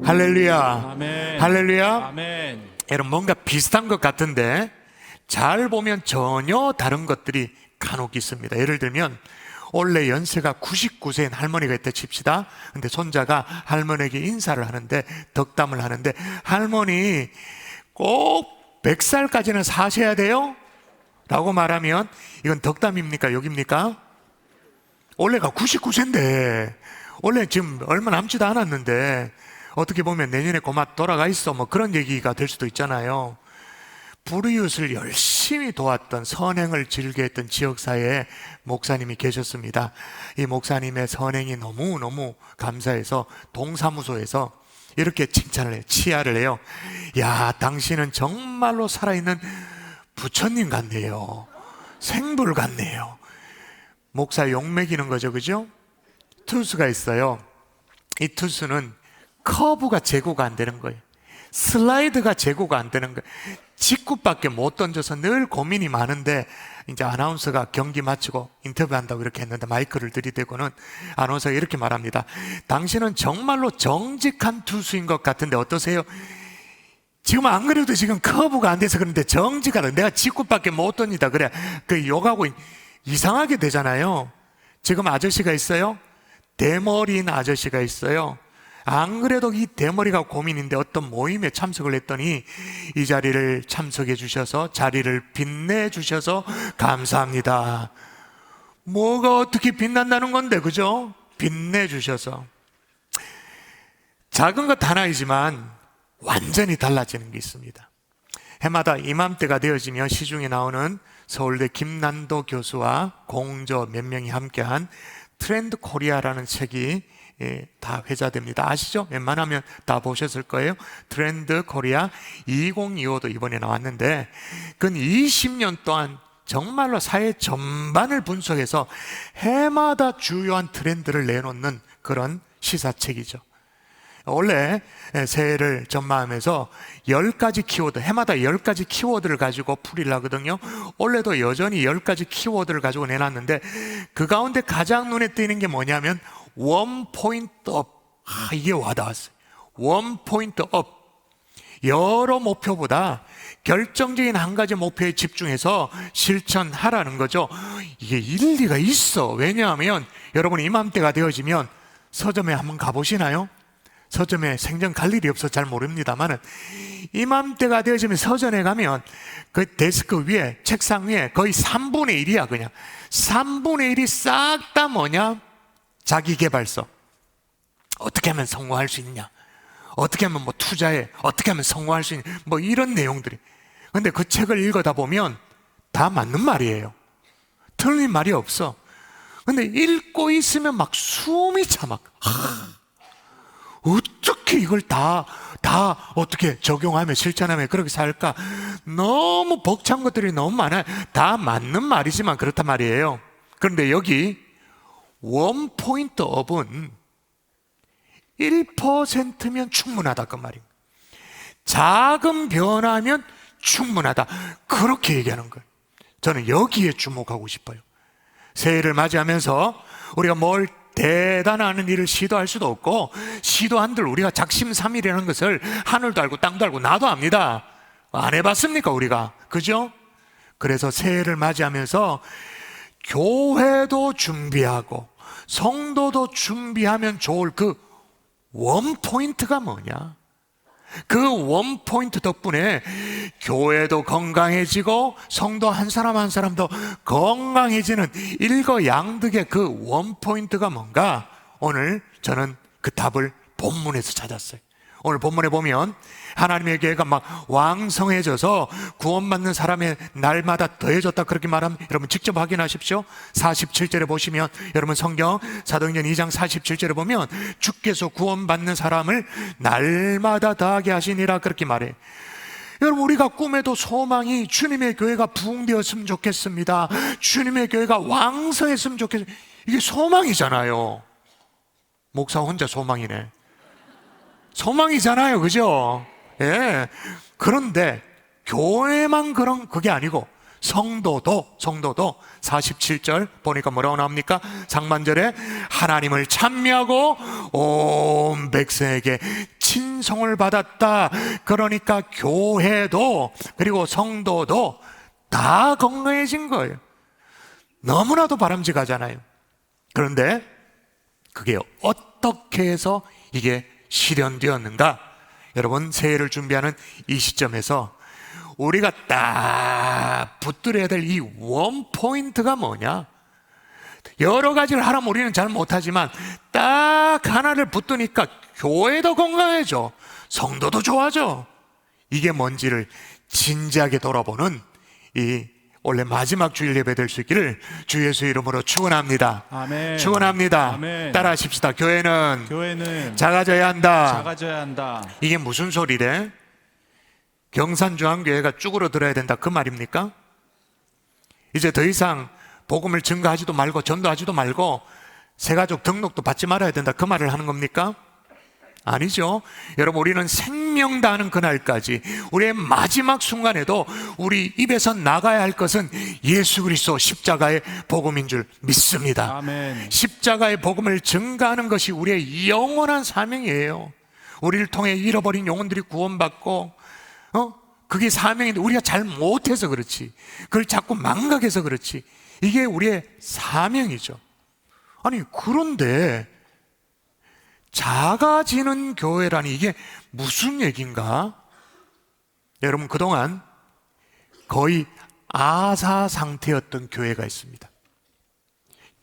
할렐루야. 아멘. 할렐루야. 아멘. 여러분, 뭔가 비슷한 것 같은데 잘 보면 전혀 다른 것들이 간혹 있습니다. 예를 들면 원래 연세가 99세인 할머니가 있다 칩시다. 근데 손자가 할머니에게 인사를 하는데, 덕담을 하는데, 할머니 꼭 100살까지는 사셔야 돼요? 라고 말하면 이건 덕담입니까? 욕입니까? 원래가 99세인데, 원래 지금 얼마 남지도 않았는데 어떻게 보면 내년에 고마 돌아가 있어, 뭐 그런 얘기가 될 수도 있잖아요. 불이웃을 열심히 도왔던, 선행을 즐겨했던 지역사회에 목사님이 계셨습니다. 이 목사님의 선행이 너무너무 감사해서 동사무소에서 이렇게 칭찬을 해요. 치하를 해요. 야, 당신은 정말로 살아있는 부처님 같네요. 생불 같네요. 목사 욕 먹이는 거죠, 그죠? 투수가 있어요. 이 투수는 커브가 제고가 안 되는 거예요. 슬라이드가 제고가 안 되는 거예요. 직구밖에 못 던져서 늘 고민이 많은데, 이제 아나운서가 경기 마치고 인터뷰한다고 이렇게 했는데 마이크를 들이대고는 아나운서가 이렇게 말합니다. 당신은 정말로 정직한 투수인 것 같은데 어떠세요? 지금 안 그래도 지금 커브가 안 돼서 그런데 정직하다. 내가 직구밖에 못 던지다. 그래. 그 욕하고 이상하게 되잖아요. 지금 아저씨가 있어요. 대머리인 아저씨가 있어요. 안 그래도 이 대머리가 고민인데 어떤 모임에 참석을 했더니 이 자리를 참석해 주셔서, 자리를 빛내 주셔서 감사합니다. 뭐가 어떻게 빛난다는 건데, 그죠? 빛내 주셔서. 작은 것 하나이지만 완전히 달라지는 게 있습니다. 해마다 이맘때가 되어지면 시중에 나오는 서울대 김난도 교수와 공저 몇 명이 함께한 트렌드 코리아라는 책이 다 회자됩니다. 아시죠? 웬만하면 다 보셨을 거예요. 트렌드 코리아 2025도 이번에 나왔는데, 근 20년 동안 정말로 사회 전반을 분석해서 해마다 주요한 트렌드를 내놓는 그런 시사책이죠. 원래 새해를 전망하면서 10가지 키워드, 해마다 10가지 키워드를 가지고 풀이를 하거든요. 올해도 여전히 10가지 키워드를 가지고 내놨는데, 그 가운데 가장 눈에 띄는 게 뭐냐면 원 포인트 업. 이게 와닿았어요. 원 포인트 업. 여러 목표보다 결정적인 한 가지 목표에 집중해서 실천하라는 거죠. 이게 일리가 있어. 왜냐하면 여러분, 이맘때가 되어지면 서점에 한번 가보시나요? 서점에 생전 갈 일이 없어서 잘 모릅니다만은, 이맘때가 되어지면 서점에 가면 그 데스크 위에, 책상 위에 거의 3분의 1이야 그냥 3분의 1이 싹 다 뭐냐? 자기계발서. 어떻게 하면 성공할 수 있냐, 어떻게 하면 뭐 투자해, 어떻게 하면 성공할 수 있냐, 뭐 이런 내용들이. 근데 그 책을 읽어다 보면 다 맞는 말이에요. 틀린 말이 없어. 근데 읽고 있으면 막 숨이 차. 막 어떻게 이걸 다 어떻게 적용하며 실천하며 그렇게 살까? 너무 벅찬 것들이 너무 많아요. 다 맞는 말이지만 그렇단 말이에요. 그런데 여기 원 포인트 업은 1%면 충분하다 그 말입니다. 작은 변화면 충분하다, 그렇게 얘기하는 거예요. 저는 여기에 주목하고 싶어요. 새해를 맞이하면서 우리가 뭘 대단한 일을 시도할 수도 없고, 시도 한들 우리가 작심삼일이라는 것을 하늘도 알고 땅도 알고 나도 압니다. 안 해봤습니까 우리가? 그죠? 그래서 새해를 맞이하면서 교회도 준비하고 성도도 준비하면 좋을 그 원포인트가 뭐냐? 그 원포인트 덕분에 교회도 건강해지고 성도 한 사람 한 사람도 건강해지는 일거양득의 그 원포인트가 뭔가, 오늘 저는 그 답을 본문에서 찾았어요. 오늘 본문에 보면 하나님의 교회가 막 왕성해져서 구원받는 사람의 날마다 더해졌다 그렇게 말하면 여러분 직접 확인하십시오. 47절에 보시면, 여러분 성경 사도행전 2장 47절에 보면 주께서 구원받는 사람을 날마다 더하게 하시니라 그렇게 말해요. 여러분, 우리가 꿈에도 소망이 주님의 교회가 부흥되었으면 좋겠습니다, 주님의 교회가 왕성했으면 좋겠습니다, 이게 소망이잖아요. 목사 혼자 소망이네. 소망이잖아요, 그죠? 예. 그런데 교회만 그런 그게 아니고 성도도 47절 보니까 뭐라고 나옵니까? 상반절에 하나님을 찬미하고 온 백성에게 친 친송을 받았다. 그러니까 교회도 그리고 성도도 다 건강해진 거예요. 너무나도 바람직하잖아요. 그런데 그게 어떻게 해서 이게 실현되었는가? 여러분, 새해를 준비하는 이 시점에서 우리가 딱 붙들어야 될 이 원포인트가 뭐냐? 여러 가지를 하라면 우리는 잘 못하지만 딱 하나를 붙드니까 교회도 건강해져, 성도도 좋아져. 이게 뭔지를 진지하게 돌아보는 이 원래 마지막 주일 예배 될 수 있기를 주 예수 이름으로 축원합니다. 아멘. 축원합니다. 아멘. 따라하십시다. 교회는 작아져야 한다. 이게 무슨 소리래? 경산중앙교회가 쭈그러들어야 된다 그 말입니까? 이제 더 이상 복음을 증거하지도 말고 전도하지도 말고 새가족 등록도 받지 말아야 된다 그 말을 하는 겁니까? 아니죠. 여러분, 우리는 생명 다하는 그날까지 우리의 마지막 순간에도 우리 입에서 나가야 할 것은 예수 그리스도 십자가의 복음인 줄 믿습니다. 아멘. 십자가의 복음을 증거하는 것이 우리의 영원한 사명이에요. 우리를 통해 잃어버린 영혼들이 구원받고 그게 사명인데 우리가 잘 못해서 그렇지, 그걸 자꾸 망각해서 그렇지, 이게 우리의 사명이죠. 아니, 그런데 작아지는 교회라니 이게 무슨 얘기인가? 여러분, 그동안 거의 아사 상태였던 교회가 있습니다.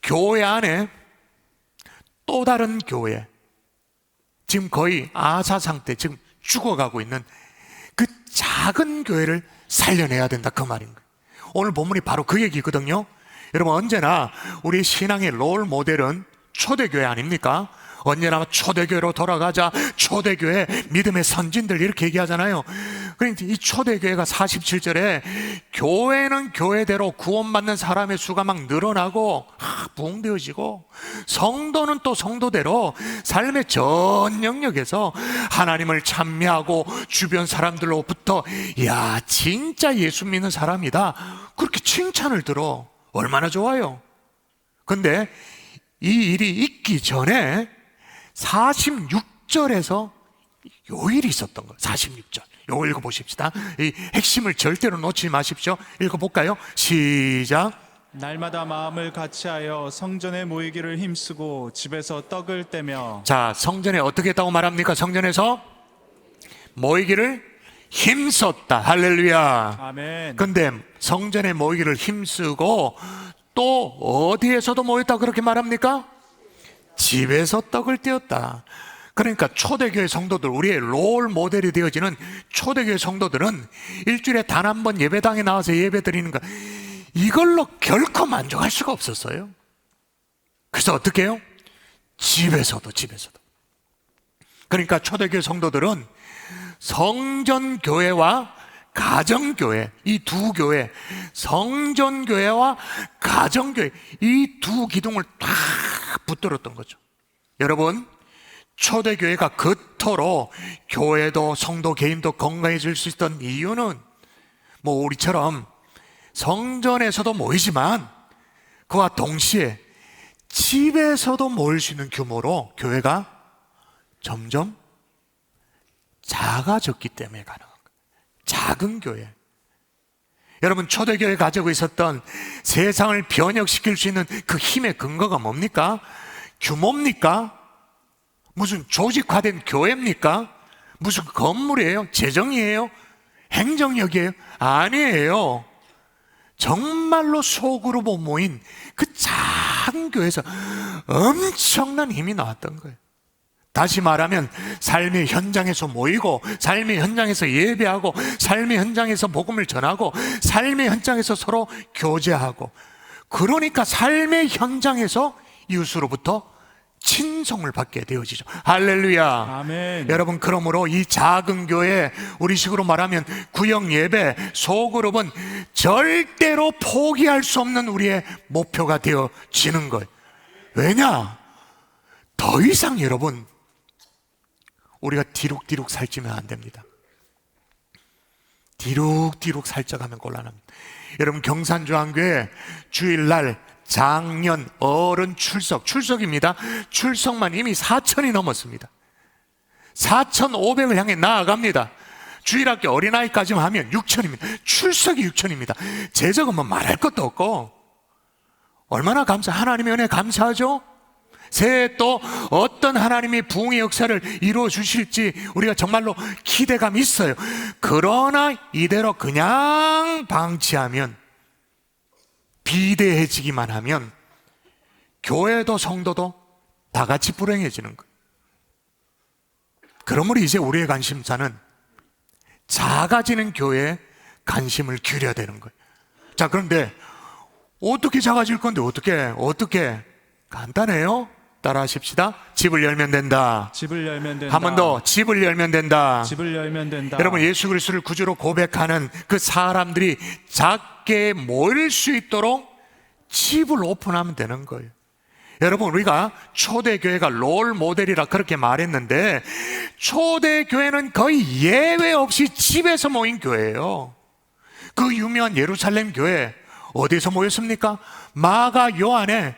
교회 안에 또 다른 교회, 지금 거의 아사 상태, 지금 죽어가고 있는 그 작은 교회를 살려내야 된다 그 말인 거예요. 오늘 본문이 바로 그 얘기거든요. 여러분, 언제나 우리 신앙의 롤 모델은 초대교회 아닙니까? 언제나 초대교회로 돌아가자, 초대교회 믿음의 선진들 이렇게 얘기하잖아요. 그러니까 이 초대교회가 47절에 교회는 교회대로 구원받는 사람의 수가 막 늘어나고 부흥되어지고, 성도는 또 성도대로 삶의 전 영역에서 하나님을 찬미하고 주변 사람들로부터 야, 진짜 예수 믿는 사람이다 그렇게 칭찬을 들어. 얼마나 좋아요. 근데 이 일이 있기 전에 46절에서 요 일이 있었던 거예요. 46절 요거 읽어보십시다. 이 핵심을 절대로 놓치지 마십시오. 읽어볼까요? 시작. 날마다 마음을 같이하여 성전에 모이기를 힘쓰고 집에서 떡을 떼며. 자, 성전에 어떻게 했다고 말합니까? 성전에서 모이기를 힘썼다. 할렐루야. 아멘. 근데 성전에 모이기를 힘쓰고 또 어디에서도 모였다 그렇게 말합니까? 집에서 떡을 떼었다. 그러니까 초대교회 성도들, 우리의 롤 모델이 되어지는 초대교회 성도들은 일주일에 단 한 번 예배당에 나와서 예배 드리는 거, 이걸로 결코 만족할 수가 없었어요. 그래서 어떻게 해요? 집에서도. 그러니까 초대교회 성도들은 성전교회와 가정교회, 이 두 교회, 성전교회와 가정교회, 이 두 기둥을 딱 붙들었던 거죠. 여러분, 초대교회가 그토록 교회도 성도 개인도 건강해질 수 있던 이유는 뭐 우리처럼 성전에서도 모이지만 그와 동시에 집에서도 모일 수 있는 규모로 교회가 점점 작아졌기 때문에 가능한 거예요. 작은 교회. 여러분, 초대교회 가지고 있었던 세상을 변혁시킬 수 있는 그 힘의 근거가 뭡니까? 규모입니까? 무슨 조직화된 교회입니까? 무슨 건물이에요? 재정이에요? 행정력이에요? 아니에요. 정말로 소그룹으로 모인 그 작은 교회에서 엄청난 힘이 나왔던 거예요. 다시 말하면 삶의 현장에서 모이고, 삶의 현장에서 예배하고, 삶의 현장에서 복음을 전하고, 삶의 현장에서 서로 교제하고, 그러니까 삶의 현장에서 이웃으로부터 친송을 받게 되어지죠. 할렐루야. 아멘. 여러분, 그러므로 이 작은 교회, 우리식으로 말하면 구역 예배, 소그룹은 절대로 포기할 수 없는 우리의 목표가 되어지는 거예요. 왜냐? 더 이상 여러분, 우리가 뒤룩뒤룩 살찌면 안 됩니다. 뒤룩뒤룩 살쪄가면 곤란합니다. 여러분, 경산중앙교회 주일날 장년 어른 출석입니다. 출석만 이미 4,000이 넘었습니다. 4,500을 향해 나아갑니다. 주일학교 어린아이까지만 하면 6,000입니다. 출석이 6,000입니다. 재적은 뭐 말할 것도 없고. 얼마나 하나님의 은혜 감사하죠? 새해 또 어떤 하나님이 부흥의 역사를 이루어 주실지 우리가 정말로 기대감이 있어요. 그러나 이대로 그냥 방치하면, 비대해지기만 하면 교회도 성도도 다 같이 불행해지는 거예요. 그러므로 이제 우리의 관심사는 작아지는 교회에 관심을 기울여야 되는 거예요. 자, 그런데 어떻게 작아질 건데 어떻게? 간단해요. 따라 하십시다. 집을 열면 된다. 집을 열면 된다. 한 번 더. 집을 열면 된다. 집을 열면 된다. 여러분, 예수 그리스도를 구주로 고백하는 그 사람들이 작게 모일 수 있도록 집을 오픈하면 되는 거예요. 여러분, 우리가 초대교회가 롤 모델이라 그렇게 말했는데, 초대교회는 거의 예외 없이 집에서 모인 교회예요. 그 유명한 예루살렘 교회 어디서 모였습니까? 마가 요한의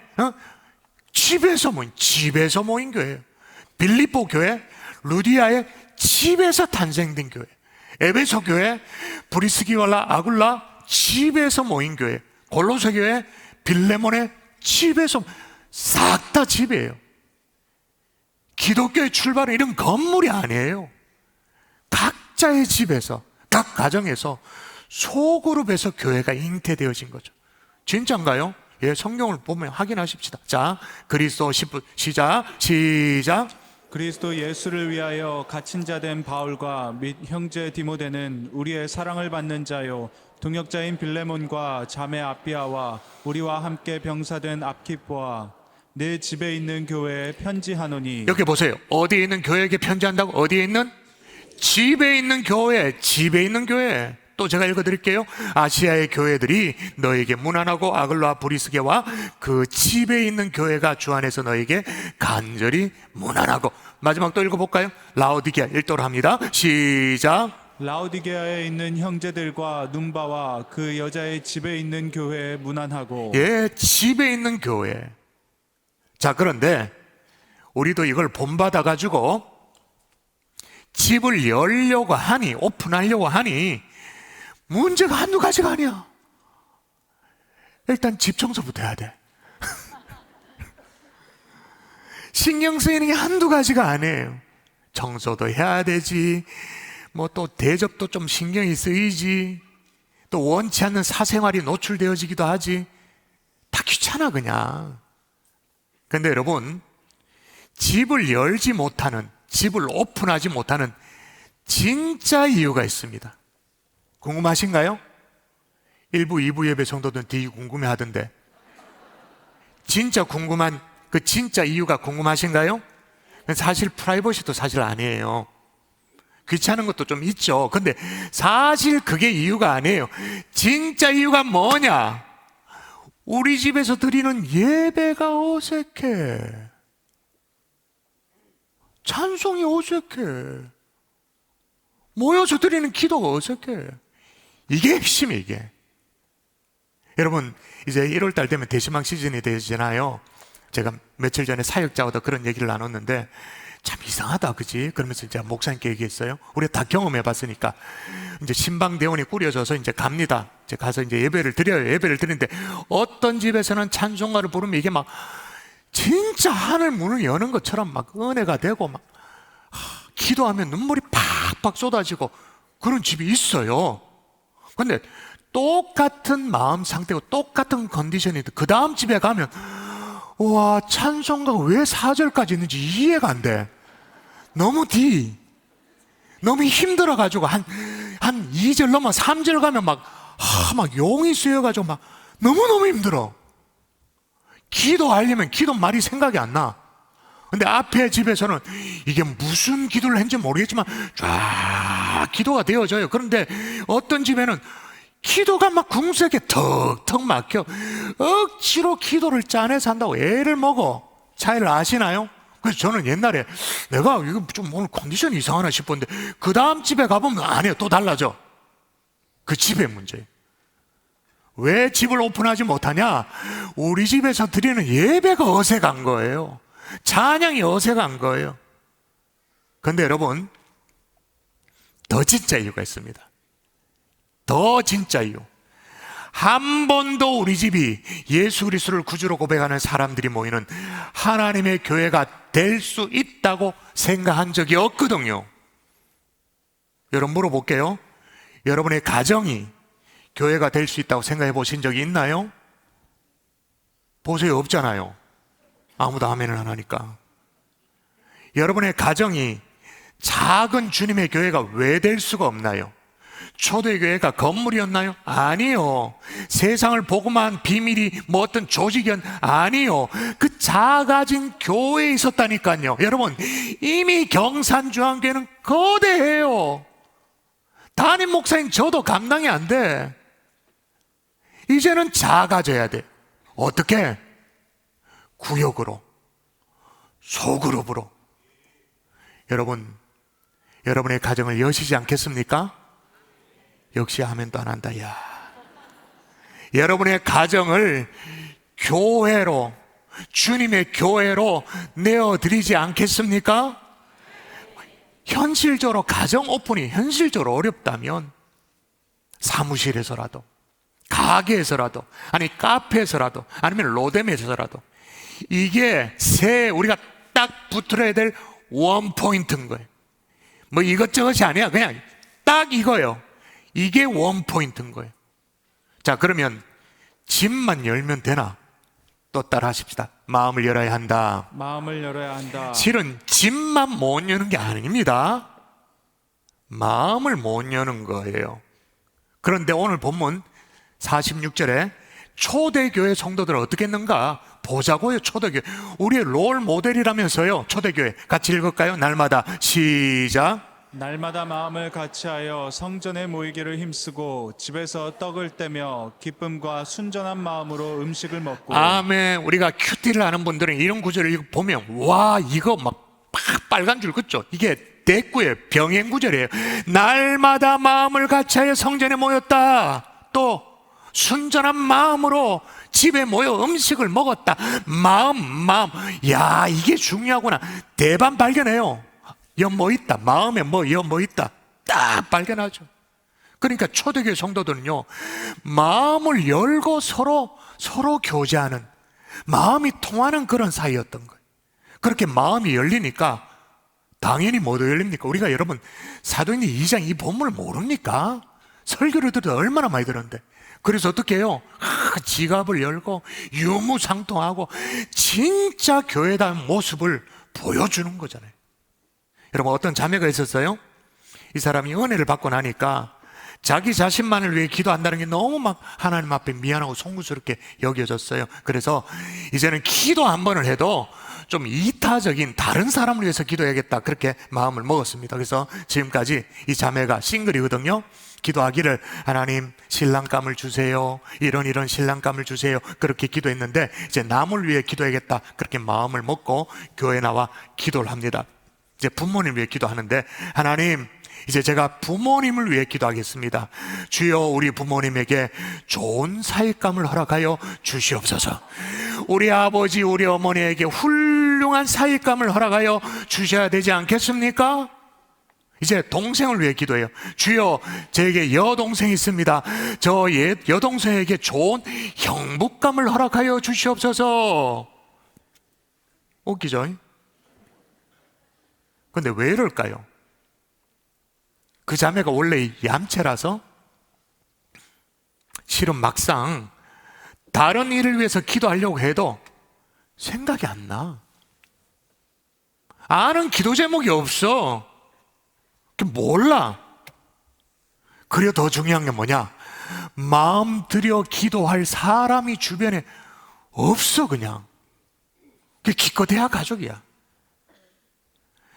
집에서 모인 교회예요. 빌립보 교회, 루디아의 집에서 탄생된 교회. 에베소 교회, 브리스기와라 아굴라 집에서 모인 교회. 골로새 교회, 빌레몬의 집에서, 싹 다 집이에요. 기독교의 출발은 이런 건물이 아니에요. 각자의 집에서, 각 가정에서, 소그룹에서 교회가 잉태되어진 거죠. 진짜인가요? 예, 성경을 보면 확인하십시다. 자, 그리스도 10분 시작. 그리스도 예수를 위하여 갇힌 자 된 바울과 및 형제 디모데는 우리의 사랑을 받는 자요 동역자인 빌레몬과 자매 아비아와 우리와 함께 병사된 압키포와 내 집에 있는 교회에 편지하노니. 여기 보세요. 어디에 있는 교회에게 편지한다고? 어디에 있는? 집에 있는 교회. 집에 있는 교회. 또 제가 읽어드릴게요. 아시아의 교회들이 너에게 문안하고 아글로와 브리스게와 그 집에 있는 교회가 주 안에서 너에게 간절히 문안하고. 마지막 또 읽어볼까요? 라오디게아 읽도록 합니다. 시작. 라오디게아에 있는 형제들과 눈바와 그 여자의 집에 있는 교회에 문안하고. 예, 집에 있는 교회. 자, 그런데 우리도 이걸 본받아 가지고 집을 열려고 하니, 오픈하려고 하니 문제가 한두 가지가 아니야. 일단 집 청소부터 해야 돼. 신경 쓰이는 게 한두 가지가 아니에요. 청소도 해야 되지, 뭐 또 대접도 좀 신경이 쓰이지, 또 원치 않는 사생활이 노출되어지기도 하지. 다 귀찮아 그냥. 근데 여러분, 집을 열지 못하는, 집을 오픈하지 못하는 진짜 이유가 있습니다. 궁금하신가요? 1부, 2부 예배 성도들은 되게 궁금해 하던데, 진짜 궁금한 그 진짜 이유가 궁금하신가요? 사실 프라이버시도 사실 아니에요. 귀찮은 것도 좀 있죠. 근데 사실 그게 이유가 아니에요. 진짜 이유가 뭐냐? 우리 집에서 드리는 예배가 어색해. 찬송이 어색해. 모여서 드리는 기도가 어색해. 이게 핵심이에요, 이게. 여러분, 이제 1월달 되면 대시망 시즌이 되잖아요. 제가 며칠 전에 사역자와도 그런 얘기를 나눴는데, 참 이상하다, 그지? 그러면서 이제 목사님께 얘기했어요. 우리가 다 경험해 봤으니까. 이제 신방대원이 꾸려져서 이제 갑니다. 이제 가서 이제 예배를 드려요. 예배를 드리는데, 어떤 집에서는 찬송가를 부르면 이게 막 진짜 하늘 문을 여는 것처럼 막 은혜가 되고, 막 기도하면 눈물이 팍팍 쏟아지고 그런 집이 있어요. 근데 똑같은 마음 상태고 똑같은 컨디션인데 그 다음 집에 가면, 와, 찬송가가 왜 4절까지 있는지 이해가 안 돼. 너무 힘들어가지고 한 2절 넘어 3절 가면 막 용이 쓰여가지고 막 너무너무 힘들어. 기도하려면 기도 말이 생각이 안 나. 근데 앞에 집에서는 이게 무슨 기도를 했는지 모르겠지만 쫙 기도가 되어져요. 그런데 어떤 집에는 기도가 막 궁색에 턱턱 막혀. 억지로 기도를 짜내서 한다고 애를 먹어. 차이를 아시나요? 그래서 저는 옛날에 내가 이거 좀 오늘 컨디션이 이상하나 싶었는데 그 다음 집에 가보면 안 해요. 또 달라져. 그 집의 문제. 왜 집을 오픈하지 못하냐? 우리 집에서 드리는 예배가 어색한 거예요. 찬양이 어색한 거예요. 근데 여러분, 더 진짜 이유가 있습니다. 더 진짜 이유. 한 번도 우리 집이 예수 그리스도를 구주로 고백하는 사람들이 모이는 하나님의 교회가 될 수 있다고 생각한 적이 없거든요. 여러분, 물어볼게요. 여러분의 가정이 교회가 될 수 있다고 생각해 보신 적이 있나요? 보세요, 없잖아요. 아무도 아멘을 안 하니까. 여러분의 가정이 작은 주님의 교회가 왜 될 수가 없나요? 초대교회가 건물이었나요? 아니요. 세상을 보고만 비밀이 뭐 어떤 조직이었 아니요. 그 작아진 교회에 있었다니까요. 여러분, 이미 경산중앙교회는 거대해요. 담임 목사인 저도 감당이 안 돼. 이제는 작아져야 돼. 어떻게? 구역으로, 소그룹으로. 여러분, 여러분의 가정을 여시지 않겠습니까? 역시 아멘도 안 한다. 야, 여러분의 가정을 교회로, 주님의 교회로 내어드리지 않겠습니까? 현실적으로 가정 오픈이 현실적으로 어렵다면 사무실에서라도, 가게에서라도, 아니 카페에서라도, 아니면 로뎀에서라도, 이게 우리가 딱 붙들어야 될 원포인트인 거예요. 뭐 이것저것이 아니야. 그냥 딱 이거예요. 이게 원포인트인 거예요. 자, 그러면 집만 열면 되나? 또 따라 하십시다. 마음을 열어야 한다. 마음을 열어야 한다. 실은 집만 못 여는 게 아닙니다. 마음을 못 여는 거예요. 그런데 오늘 본문 46절에 초대교회 성도들은 어떻게 했는가 보자고요. 초대교회, 우리의 롤 모델이라면서요. 초대교회 같이 읽을까요? 날마다 시작. 날마다 마음을 같이하여 성전에 모이기를 힘쓰고 집에서 떡을 떼며 기쁨과 순전한 마음으로 음식을 먹고. 아멘. 우리가 큐티를 하는 분들은 이런 구절을 보면 와, 이거 막 빨간 줄 긋죠. 이게 대꾸의 병행 구절이에요. 날마다 마음을 같이하여 성전에 모였다. 또 순전한 마음으로 집에 모여 음식을 먹었다. 마음. 야, 이게 중요하구나. 대반 발견해요. 뭐 있다. 마음에 뭐 있다. 딱 발견하죠. 그러니까 초대교회 성도들은요, 마음을 열고 서로 교제하는, 마음이 통하는 그런 사이였던 거예요. 그렇게 마음이 열리니까 당연히 뭐도 열립니까? 우리가 여러분 사도행전 2장 이 본문을 모릅니까? 설교를 들어도 얼마나 많이 들었는데. 그래서 어떻게 해요? 지갑을 열고 유무상통하고 진짜 교회다운 모습을 보여주는 거잖아요. 여러분, 어떤 자매가 있었어요. 이 사람이 은혜를 받고 나니까 자기 자신만을 위해 기도한다는 게 너무 막 하나님 앞에 미안하고 송구스럽게 여겨졌어요. 그래서 이제는 기도 한 번을 해도 좀 이타적인 다른 사람을 위해서 기도해야겠다, 그렇게 마음을 먹었습니다. 그래서 지금까지 이 자매가 싱글이거든요. 기도하기를 하나님 신랑감을 주세요, 이런 신랑감을 주세요, 그렇게 기도했는데 이제 남을 위해 기도해야겠다, 그렇게 마음을 먹고 교회에 나와 기도를 합니다. 이제 부모님을 위해 기도하는데, 하나님, 이제 제가 부모님을 위해 기도하겠습니다. 주여, 우리 부모님에게 좋은 사익감을 허락하여 주시옵소서. 우리 아버지, 우리 어머니에게 훌륭한 사익감을 허락하여 주셔야 되지 않겠습니까? 이제 동생을 위해 기도해요. 주여, 저에게 여동생이 있습니다. 저 여동생에게 좋은 형부감을 허락하여 주시옵소서. 웃기죠? 근데 왜 이럴까요? 그 자매가 원래 얌체라서 실은 막상 다른 일을 위해서 기도하려고 해도 생각이 안 나. 아는 기도 제목이 없어. 몰라. 그래, 더 중요한 게 뭐냐? 마음 들여 기도할 사람이 주변에 없어. 그냥 기껏해야 가족이야.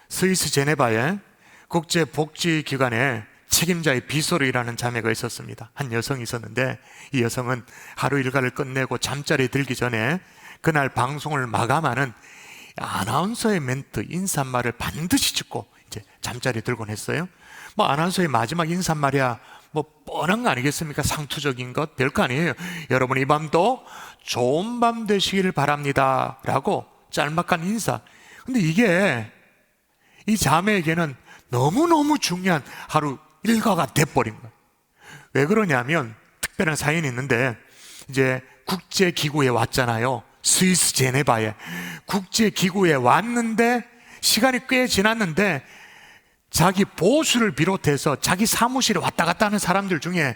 스위스 제네바에 국제복지기관에 책임자의 비서로 일하는 자매가 있었습니다. 한 여성이 있었는데, 이 여성은 하루 일과를 끝내고 잠자리에 들기 전에 그날 방송을 마감하는 아나운서의 멘트, 인사말을 반드시 듣고 이제 잠자리에 들곤 했어요. 뭐 아나운서의 마지막 인사말이야 뭐 뻔한 거 아니겠습니까? 상투적인 것 별거 아니에요. 여러분, 이 밤도 좋은 밤 되시길 바랍니다 라고 짤막한 인사. 근데 이게 이 자매에게는 너무너무 중요한 하루 일과가 돼버린 거예요. 왜 그러냐면 특별한 사연이 있는데, 이제 국제기구에 왔잖아요. 스위스 제네바에 국제기구에 왔는데 시간이 꽤 지났는데 자기 보수를 비롯해서 자기 사무실에 왔다 갔다 하는 사람들 중에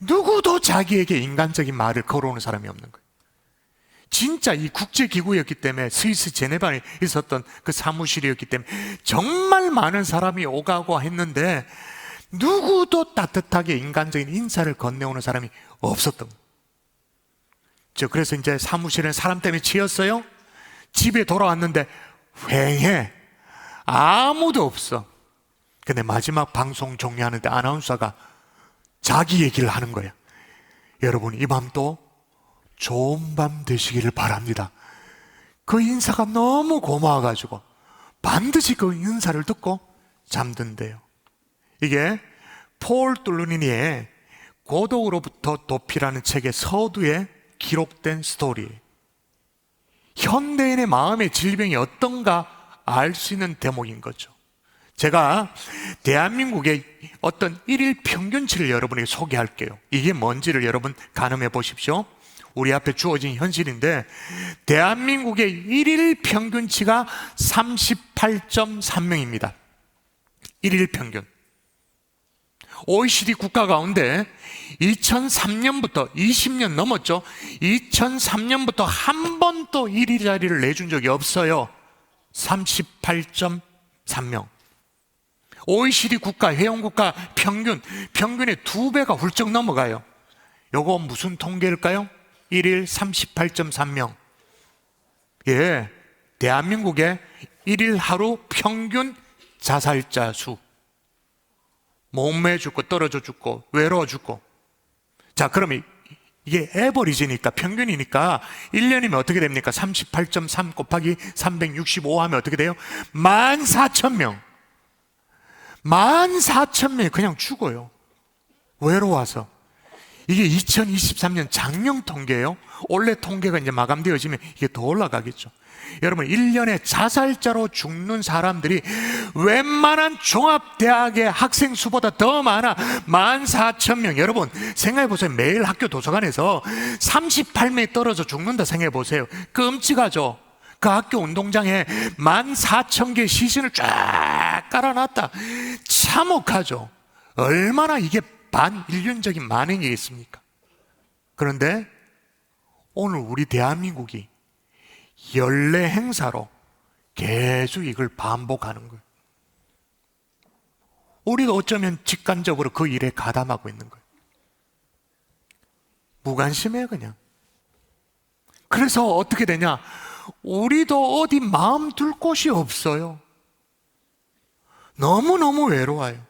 누구도 자기에게 인간적인 말을 걸어오는 사람이 없는 거예요. 진짜 이 국제기구였기 때문에, 스위스 제네바에 있었던 그 사무실이었기 때문에 정말 많은 사람이 오가고 했는데 누구도 따뜻하게 인간적인 인사를 건네오는 사람이 없었던 거예요. 그래서 이제 사무실에 사람 때문에 치였어요. 집에 돌아왔는데 휑해, 아무도 없어. 근데 마지막 방송 종료하는데 아나운서가 자기 얘기를 하는 거야. 여러분, 이 밤도 좋은 밤 되시기를 바랍니다. 그 인사가 너무 고마워가지고 반드시 그 인사를 듣고 잠든대요. 이게 폴 뚫루니니의 고독으로부터 도피라는 책의 서두에 기록된 스토리. 현대인의 마음의 질병이 어떤가 알 수 있는 대목인 거죠. 제가 대한민국의 어떤 일일 평균치를 여러분에게 소개할게요. 이게 뭔지를 여러분 가늠해 보십시오. 우리 앞에 주어진 현실인데, 대한민국의 일일 평균치가 38.3명입니다. 일일 평균. OECD 국가 가운데 2003년부터 20년 넘었죠. 2003년부터 한 번도 1위 자리를 내준 적이 없어요. 38.3명. OECD 국가, 회원국가 평균의 2배가 훌쩍 넘어가요. 요거 무슨 통계일까요? 1일 38.3명. 예, 대한민국의 1일 하루 평균 자살자 수. 몸매 죽고, 떨어져 죽고, 외로워 죽고. 자, 그러면 이게 에버리지니까, 평균이니까 1년이면 어떻게 됩니까? 38.3 곱하기 365 하면 어떻게 돼요? 14,000명. 14,000명이 그냥 죽어요. 외로워서. 이게 2023년 작년 통계예요. 올해 통계가 이제 마감되어지면 이게 더 올라가겠죠. 여러분, 1년에 자살자로 죽는 사람들이 웬만한 종합대학의 학생 수보다 더 많아. 14,000명. 여러분, 생각해보세요. 매일 학교 도서관에서 38명이 떨어져 죽는다 생각해보세요. 끔찍하죠. 그 학교 운동장에 14,000개의 시신을 쫙 깔아놨다. 참혹하죠. 얼마나 이게 반인륜적인 만행이겠습니까? 그런데 오늘 우리 대한민국이 연례 행사로 계속 이걸 반복하는 거예요. 우리도 어쩌면 직관적으로 그 일에 가담하고 있는 거예요. 무관심해요, 그냥. 그래서 어떻게 되냐? 우리도 어디 마음 둘 곳이 없어요. 너무너무 외로워요.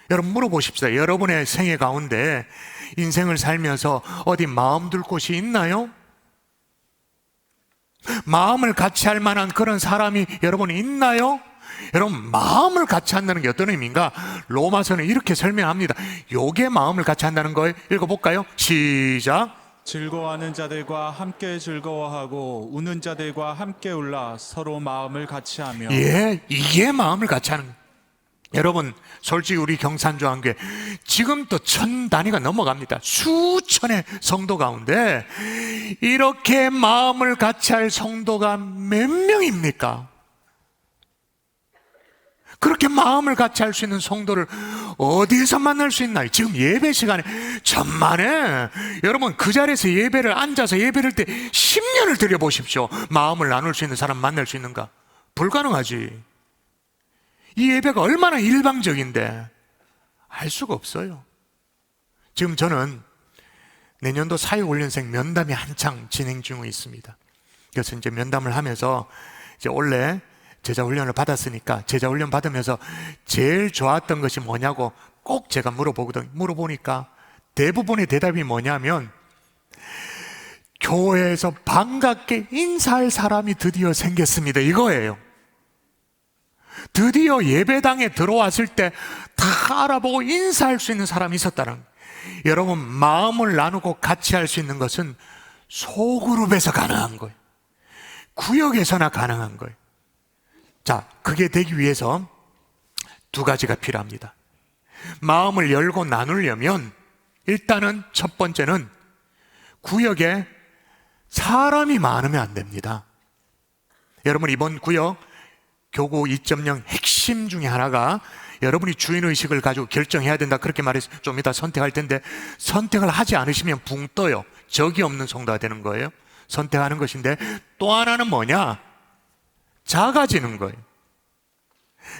여러분, 물어보십시다. 여러분의 생애 가운데 인생을 살면서 어디 마음 둘 곳이 있나요? 마음을 같이 할 만한 그런 사람이 여러분이 있나요? 여러분, 마음을 같이 한다는 게 어떤 의미인가? 로마서는 이렇게 설명합니다. 요게 마음을 같이 한다는 거예요. 읽어볼까요? 시작. 즐거워하는 자들과 함께 즐거워하고 우는 자들과 함께 울라 서로 마음을 같이 하며. 예, 이게 마음을 같이 하는 거예요. 여러분, 솔직히 우리 경산조항교회 지금 또 1000 단위가 넘어갑니다. 수천의 성도 가운데 이렇게 마음을 같이 할 성도가 몇 명입니까? 그렇게 마음을 같이 할 수 있는 성도를 어디에서 만날 수 있나요? 지금 예배 시간에 천만에, 여러분 그 자리에서 예배를 앉아서 예배를 때 10년을 드려보십시오. 마음을 나눌 수 있는 사람 만날 수 있는가? 불가능하지. 이 예배가 얼마나 일방적인데 알 수가 없어요. 지금 저는 내년도 사회훈련생 면담이 한창 진행 중에 있습니다. 그래서 이제 면담을 하면서 이제 원래 제자훈련을 받았으니까 제자훈련 받으면서 제일 좋았던 것이 뭐냐고 꼭 제가 물어보거든요. 물어보니까 대부분의 대답이 뭐냐면, 교회에서 반갑게 인사할 사람이 드디어 생겼습니다, 이거예요. 드디어 예배당에 들어왔을 때 다 알아보고 인사할 수 있는 사람이 있었다는 거예요. 여러분, 마음을 나누고 같이 할 수 있는 것은 소그룹에서 가능한 거예요. 구역에서나 가능한 거예요. 자, 그게 되기 위해서 두 가지가 필요합니다. 마음을 열고 나누려면 일단은 첫 번째는 구역에 사람이 많으면 안 됩니다. 여러분, 이번 구역 교구 2.0 핵심 중에 하나가 여러분이 주인의식을 가지고 결정해야 된다, 그렇게 말해서 좀 이따 선택할 텐데, 선택을 하지 않으시면 붕 떠요. 적이 없는 성도가 되는 거예요. 선택하는 것인데, 또 하나는 뭐냐? 작아지는 거예요.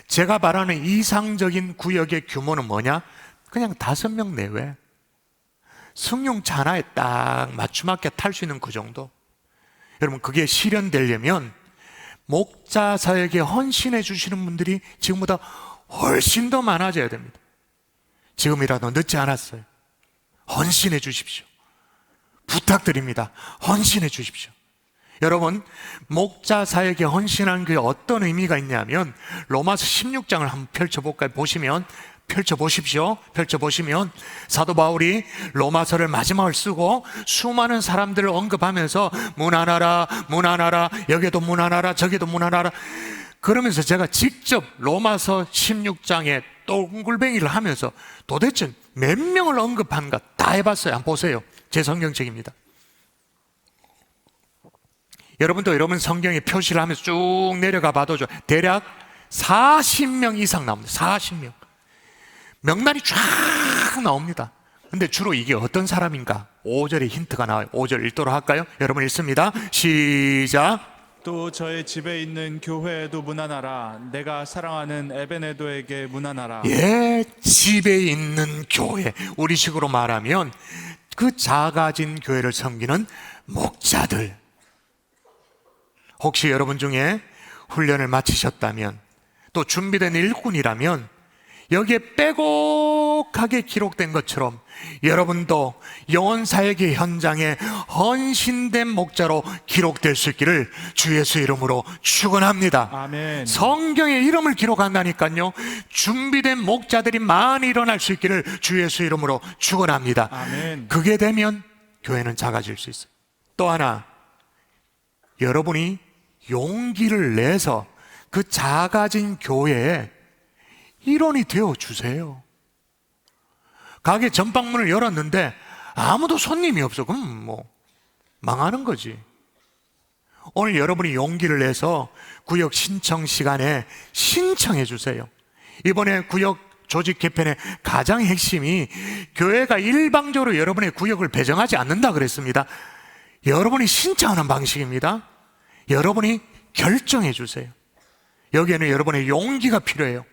제가 말하는 이상적인 구역의 규모는 뭐냐? 그냥 5명 내외. 승용차 하나에 딱 맞춤하게 탈 수 있는 그 정도. 여러분, 그게 실현되려면 목자 사역에 헌신해 주시는 분들이 지금보다 훨씬 더 많아져야 됩니다. 지금이라도 늦지 않았어요. 헌신해 주십시오. 부탁드립니다. 헌신해 주십시오. 여러분, 목자 사역에 헌신하는 게 어떤 의미가 있냐면, 로마서 16장을 한번 펼쳐볼까요? 펼쳐보시면 사도 바울이 로마서를 마지막을 쓰고 수많은 사람들을 언급하면서 문안하라, 여기도 문안하라, 저기도 문안하라, 그러면서 제가 직접 로마서 16장에 동글뱅이를 하면서 도대체 몇 명을 언급한가 다 해봤어요. 한번 보세요. 제 성경책입니다. 여러분도 여러분 성경에 표시를 하면서 쭉 내려가 봐도 대략 40명 이상 나옵니다. 40명. 명단이 쫙 나옵니다. 근데 주로 이게 어떤 사람인가? 5절에 힌트가 나와요. 5절 읽도록 할까요? 여러분 읽습니다. 시작. 또 저의 집에 있는 교회에도 문안하라. 내가 사랑하는 에베네도에게 문안하라. 예, 집에 있는 교회. 우리식으로 말하면 그 작아진 교회를 섬기는 목자들. 혹시 여러분 중에 훈련을 마치셨다면, 또 준비된 일꾼이라면 여기에 빼곡하게 기록된 것처럼 여러분도 영혼사역의 현장에 헌신된 목자로 기록될 수 있기를 주 예수 이름으로 축원합니다. 아멘. 성경에 이름을 기록한다니까요. 준비된 목자들이 많이 일어날 수 있기를 주 예수 이름으로 축원합니다. 아멘. 그게 되면 교회는 작아질 수 있어요. 또 하나, 여러분이 용기를 내서 그 작아진 교회에 일원이 되어 주세요. 가게 전방문을 열었는데 아무도 손님이 없어. 그럼 뭐 망하는 거지. 오늘 여러분이 용기를 내서 구역 신청 시간에 신청해 주세요. 이번에 구역 조직 개편의 가장 핵심이 교회가 일방적으로 여러분의 구역을 배정하지 않는다 그랬습니다. 여러분이 신청하는 방식입니다. 여러분이 결정해 주세요. 여기에는 여러분의 용기가 필요해요.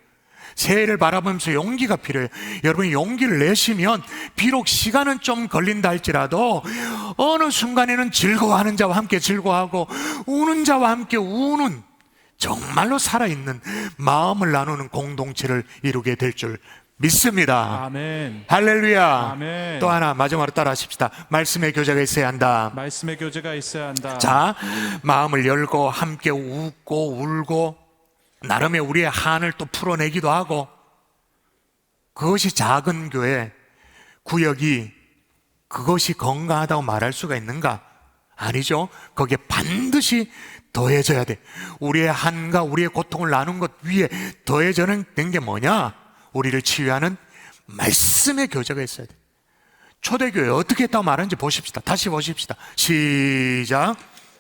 새해를 바라보면서 용기가 필요해요. 여러분이 용기를 내시면 비록 시간은 좀 걸린다 할지라도 어느 순간에는 즐거워하는 자와 함께 즐거워하고 우는 자와 함께 우는, 정말로 살아있는 마음을 나누는 공동체를 이루게 될 줄 믿습니다. 아멘. 할렐루야. 아멘. 또 하나 마지막으로 따라 하십시다. 말씀의 교제가 있어야 한다. 말씀의 교제가 있어야 한다. 자, 마음을 열고 함께 웃고 울고 나름의 우리의 한을 또 풀어내기도 하고, 그것이 작은 교회 구역이 그것이 건강하다고 말할 수가 있는가? 아니죠. 거기에 반드시 더해져야 돼. 우리의 한과 우리의 고통을 나눈 것 위에 더해져는 게 뭐냐? 우리를 치유하는 말씀의 교제가 있어야 돼. 초대교회 어떻게 했다고 말하는지 보십시다. 다시 보십시다. 시작.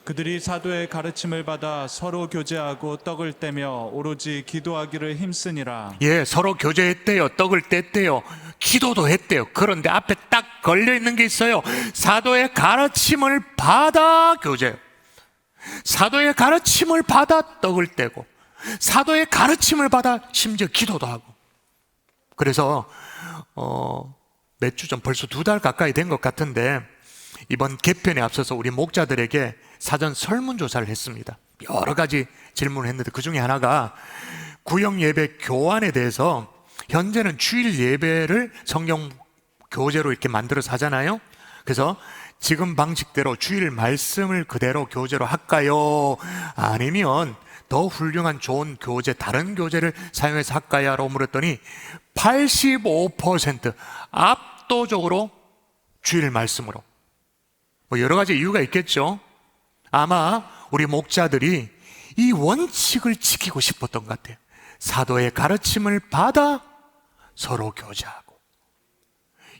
그들이 사도의 가르침을 받아 서로 교제하고 떡을 떼며 오로지 기도하기를 힘쓰니라. 예, 서로 교제했대요. 떡을 뗐대요. 기도도 했대요. 그런데 앞에 딱 걸려있는 게 있어요. 사도의 가르침을 받아 교제해요. 사도의 가르침을 받아 떡을 떼고, 사도의 가르침을 받아 심지어 기도도 하고. 그래서 몇 주 전, 벌써 2달 가까이 된 것 같은데, 이번 개편에 앞서서 우리 목자들에게 사전 설문조사를 했습니다. 여러 가지 질문을 했는데 그 중에 하나가 구역 예배 교환에 대해서, 현재는 주일 예배를 성경 교재로 이렇게 만들어서 하잖아요. 그래서 지금 방식대로 주일 말씀을 그대로 교재로 할까요? 아니면 더 훌륭한 좋은 교재, 다른 교재를 사용해서 할까요? 라고 물었더니 85% 압도적으로 주일 말씀으로. 뭐 여러 가지 이유가 있겠죠. 아마 우리 목자들이 이 원칙을 지키고 싶었던 것 같아요. 사도의 가르침을 받아 서로 교제하고.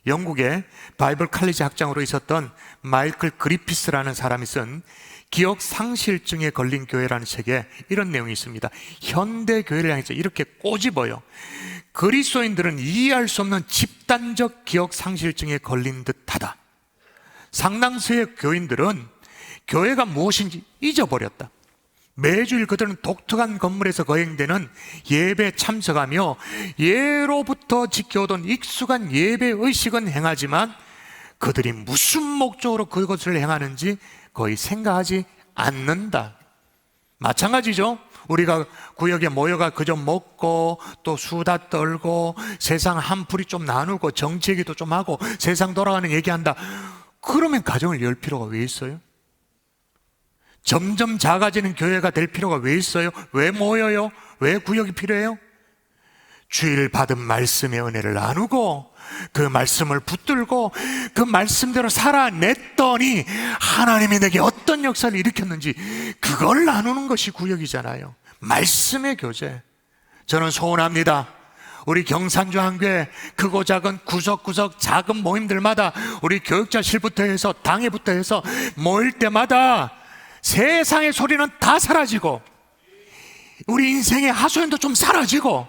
영국의 바이블 칼리지 학장으로 있었던 마이클 그리피스라는 사람이 쓴 기억 상실증에 걸린 교회라는 책에 이런 내용이 있습니다. 현대 교회를 향해서 이렇게 꼬집어요. 그리스도인들은 이해할 수 없는 집단적 기억 상실증에 걸린 듯하다. 상당수의 교인들은 교회가 무엇인지 잊어버렸다. 매주일 그들은 독특한 건물에서 거행되는 예배에 참석하며 예로부터 지켜오던 익숙한 예배 의식은 행하지만 그들이 무슨 목적으로 그것을 행하는지 거의 생각하지 않는다. 마찬가지죠. 우리가 구역에 모여가 그저 먹고 또 수다 떨고 세상 한풀이 좀 나누고 정치 얘기도 좀 하고 세상 돌아가는 얘기한다. 그러면 가정을 열 필요가 왜 있어요? 점점 작아지는 교회가 될 필요가 왜 있어요? 왜 모여요? 왜 구역이 필요해요? 주일 받은 말씀의 은혜를 나누고 그 말씀을 붙들고 그 말씀대로 살아냈더니 하나님이 내게 어떤 역사를 일으켰는지 그걸 나누는 것이 구역이잖아요. 말씀의 교제. 저는 소원합니다. 우리 경산주 한교회 크고 작은 구석구석 작은 모임들마다 우리 교육자실부터 해서 당회부터 해서 모일 때마다 세상의 소리는 다 사라지고 우리 인생의 하소연도 좀 사라지고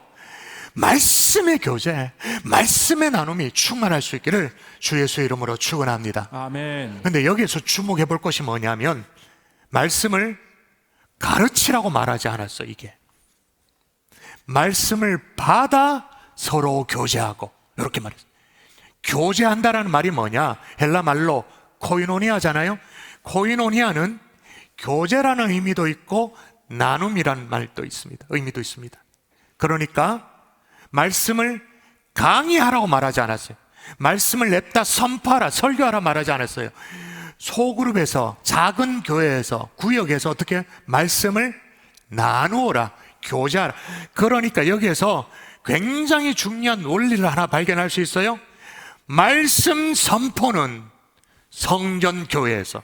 말씀의 교제, 말씀의 나눔이 충만할 수 있기를 주 예수의 이름으로 축원합니다. 아멘. 근데 여기에서 주목해 볼 것이 뭐냐면 말씀을 가르치라고 말하지 않았어. 이게 말씀을 받아 서로 교제하고 이렇게 말했어요. 교제한다라는 말이 뭐냐? 헬라 말로 코이노니아잖아요. 코이노니아는 교제라는 의미도 있고 나눔이라는 말도 있습니다. 의미도 있습니다. 그러니까 말씀을 강의하라고 말하지 않았어요. 말씀을 냅다 선포하라, 설교하라 말하지 않았어요. 소그룹에서, 작은 교회에서, 구역에서 어떻게 말씀을 나누어라, 교제하라. 그러니까 여기에서 굉장히 중요한 원리를 하나 발견할 수 있어요. 말씀 선포는 성전 교회에서,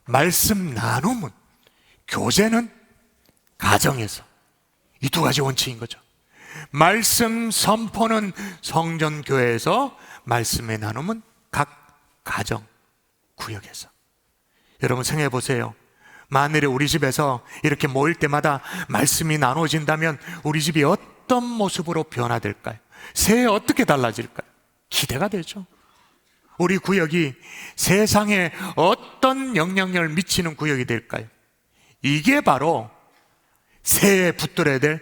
말씀 나눔은, 교제는 가정에서. 이 두 가지 원칙인 거죠. 말씀 선포는 성전 교회에서, 말씀의 나눔은 각 가정, 구역에서. 여러분 생각해 보세요. 만일에 우리 집에서 이렇게 모일 때마다 말씀이 나눠진다면 우리 집이 어떤 모습으로 변화될까요? 새해 어떻게 달라질까요? 기대가 되죠. 우리 구역이 세상에 어떤 영향력을 미치는 구역이 될까요? 이게 바로 새해에 붙들어야 될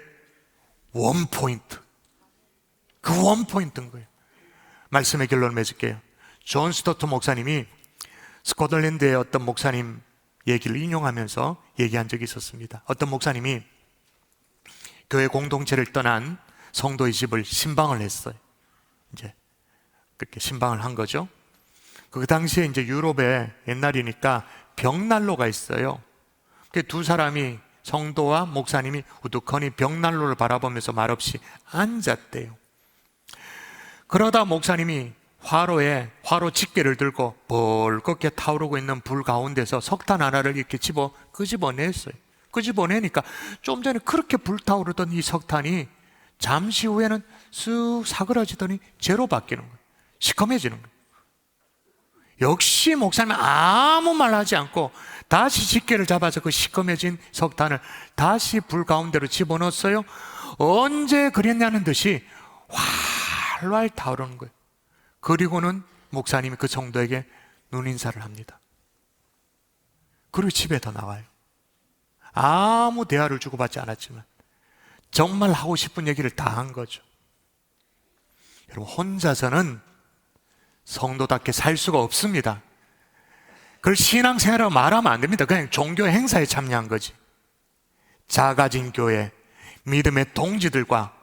원포인트. 그 원포인트인 거예요. 말씀의 결론을 맺을게요. 존 스토트 목사님이 스코틀랜드의 어떤 목사님 얘기를 인용하면서 얘기한 적이 있었습니다. 어떤 목사님이 교회 공동체를 떠난 성도의 집을 신방을 했어요. 이제 그렇게 신방을 한 거죠. 그 당시에 이제 유럽에 옛날이니까 벽난로가 있어요. 그 두 사람이, 성도와 목사님이 우두커니 벽난로를 바라보면서 말없이 앉았대요. 그러다 목사님이 화로 집게를 들고 벌겋게 타오르고 있는 불 가운데서 석탄 하나를 이렇게 끄집어냈어요. 끄집어내니까 좀 전에 그렇게 불타오르던 이 석탄이 잠시 후에는 쓱 사그라지더니 재로 바뀌는 거예요. 시커매지는 거예요. 역시 목사님은 아무 말 하지 않고 다시 집게를 잡아서 그 시커매진 석탄을 다시 불 가운데로 집어넣었어요. 언제 그랬냐는 듯이 활활 타오르는 거예요. 그리고는 목사님이 그 성도에게 눈인사를 합니다. 그리고 집에 더 나와요. 아무 대화를 주고받지 않았지만 정말 하고 싶은 얘기를 다 한 거죠. 여러분, 혼자서는 성도답게 살 수가 없습니다. 그걸 신앙생활이라고 말하면 안 됩니다. 그냥 종교 행사에 참여한 거지. 작아진 교회, 믿음의 동지들과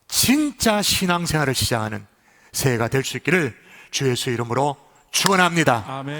진짜 신앙생활을 시작하는 새해가 될 수 있기를 주 예수 이름으로 축원합니다. 아멘.